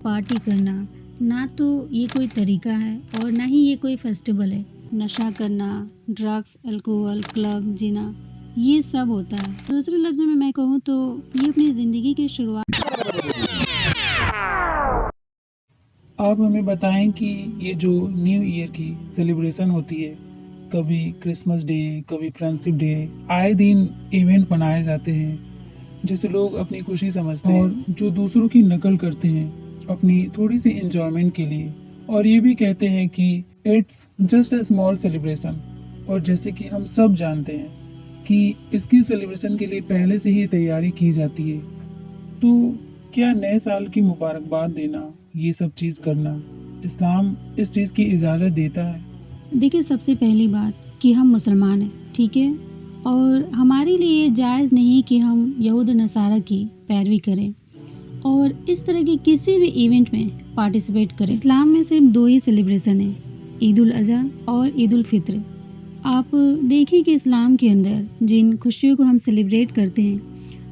Party करना ना तो ये कोई तरीका है और ना ही ये कोई फेस्टिवल है। नशा करना, ड्रग्स, अल्कोहल, क्लब, जीना, ये सब होता है। दूसरे लफ्ज़ों में मैं कहूँ तो ये अपनी ज़िंदगी की शुरुआत। आप हमें बताएं कि ये जो न्यू ईयर की सेलिब्रेशन होती है, कभी क्रिसमस डे, कभी फ्रेंडशिप डे, आए दिन इवेंट मनाए जाते हैं जिसे लोग अपनी खुशी समझते हैं और जो दूसरों की नकल करते हैं अपनी थोड़ी सी एंजॉयमेंट के लिए, और ये भी कहते हैं कि it's just a small celebration. और जैसे कि हम सब जानते हैं कि इसकी सेलिब्रेशन के लिए पहले से ही तैयारी की जाती है, तो क्या नए साल की मुबारकबाद देना, ये सब चीज़ करना, इस्लाम इस चीज़ की इजाज़त देता है? देखिए, सबसे पहली बात कि हम मुसलमान हैं, ठीक है? और हमारे लिए जायज़ नहीं कि हम यहूद नसारा की पैरवी करें और इस तरह के किसी भी इवेंट में पार्टिसिपेट करें। इस्लाम में सिर्फ 2 ही सेलिब्रेशन हैं, ईद उल अज़हा और ईद उल फ़ित्र। आप देखिए कि इस्लाम के अंदर जिन खुशियों को हम सेलिब्रेट करते हैं,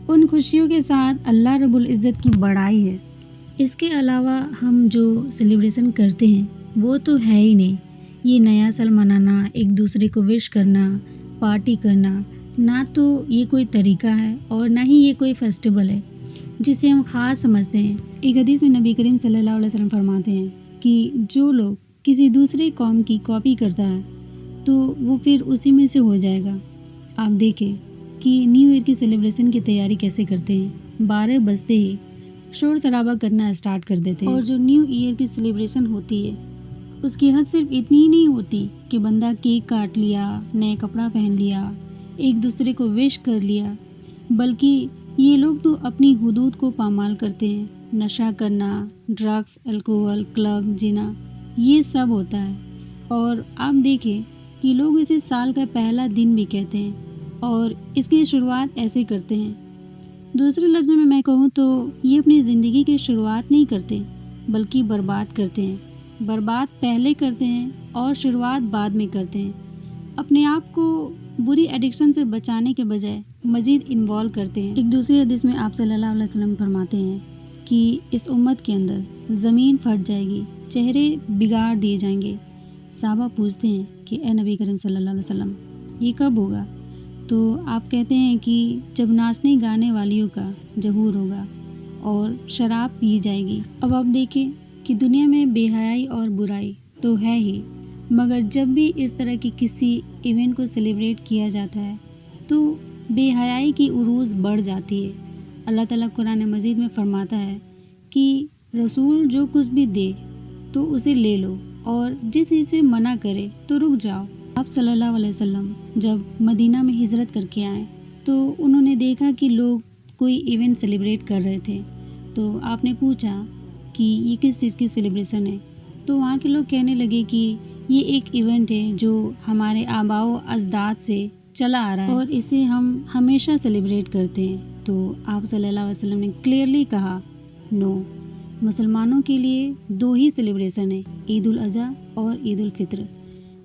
उन खुशियों के साथ अल्लाह रब्बुल इज़्ज़त की बड़ाई है। इसके अलावा हम जो सेलिब्रेशन करते हैं, वो तो है ही नहीं। ये नया साल मनाना, एक दूसरे को विश करना, पार्टी करना, ना तो ये कोई तरीका है और ना ही ये कोई फेस्टिवल है जिसे हम ख़ास समझते हैं। एक हदीस में नबी करीम सल्लल्लाहु अलैहि वसल्लम फरमाते हैं कि जो लोग किसी दूसरे कौम की कॉपी करता है तो वो फिर उसी में से हो जाएगा। आप देखें कि न्यू ईयर की सेलिब्रेशन की तैयारी कैसे करते हैं। 12 बजते ही शोर शराबा करना स्टार्ट कर देते हैं। और जो न्यू ईयर की सेलिब्रेशन होती है, उसकी हद सिर्फ इतनी ही नहीं होती कि बंदा केक काट लिया, नए कपड़ा पहन लिया, एक दूसरे को विश कर लिया, बल्कि ये लोग तो अपनी हुदूद को पामाल करते हैं। नशा करना, ड्रग्स, अल्कोहल, क्लब, जीना, ये सब होता है। और आप देखें कि लोग इसे साल का पहला दिन भी कहते हैं और इसकी शुरुआत ऐसे करते हैं। दूसरे लफ्ज़ों में मैं कहूँ तो ये अपनी ज़िंदगी की शुरुआत नहीं करते, बल्कि बर्बाद करते हैं। बर्बाद पहले करते हैं और शुरुआत बाद में करते हैं। अपने आप को बुरी एडिक्शन से बचाने के बजाय मज़ीद इन्वॉल्व करते हैं। एक दूसरी हदीस में आप सल्लल्लाहु अलैहि वसल्लम फरमाते हैं कि इस उम्मत के अंदर ज़मीन फट जाएगी, चेहरे बिगाड़ दिए जाएंगे। साहबा पूछते हैं कि ए नबी करीम सल्लल्लाहु अलैहि वसल्लम, ये कब होगा? तो आप कहते हैं कि जब नाचने गाने वालियों का ज़हूर होगा और शराब पी जाएगी। अब आप देखें कि दुनिया में बेहयाई और बुराई तो है ही, मगर जब भी इस तरह की किसी इवेंट को सेलिब्रेट किया जाता है तो बेहयाई की उरूज़ बढ़ जाती है। अल्लाह ताला कुरान मजीद में फरमाता है कि रसूल जो कुछ भी दे तो उसे ले लो और जिस चीज़ से मना करे तो रुक जाओ। आप सल्लल्लाहु अलैहि वसल्लम जब मदीना में हिजरत करके आए तो उन्होंने देखा कि लोग कोई इवेंट सेलिब्रेट कर रहे थे। तो आपने पूछा कि ये किस चीज़ की सेलिब्रेशन है? तो वहाँ के लोग कहने लगे कि ये एक इवेंट है जो हमारे आबाओ अजदाद से चला आ रहा है और इसे हम हमेशा सेलिब्रेट करते हैं। तो आप सल्लल्लाहु अलैहि वसल्लम ने क्लियरली कहा, नो, मुसलमानों के लिए 2 ही सेलिब्रेशन है, ईद उल अज़हा और ईद उल फ़ित्र।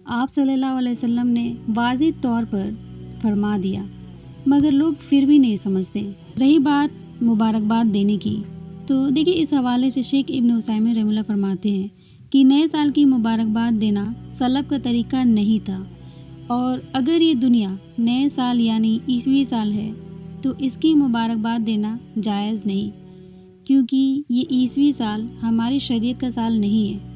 आप सल्लल्लाहु अलैहि वसल्लम ने वाज़िह तौर पर फरमा दिया, मगर लोग फिर भी नहीं समझते। रही बात मुबारकबाद देने की, तो देखिए इस हवाले से शेख इब्न उसैमीन रहमतुल्लाह फरमाते हैं कि नए साल की मुबारकबाद देना सलफ़ का तरीका नहीं था, और अगर ये दुनिया नए साल यानी ईसवी साल है तो इसकी मुबारकबाद देना जायज़ नहीं, क्योंकि ये ईसवी साल हमारी शरीयत का साल नहीं है।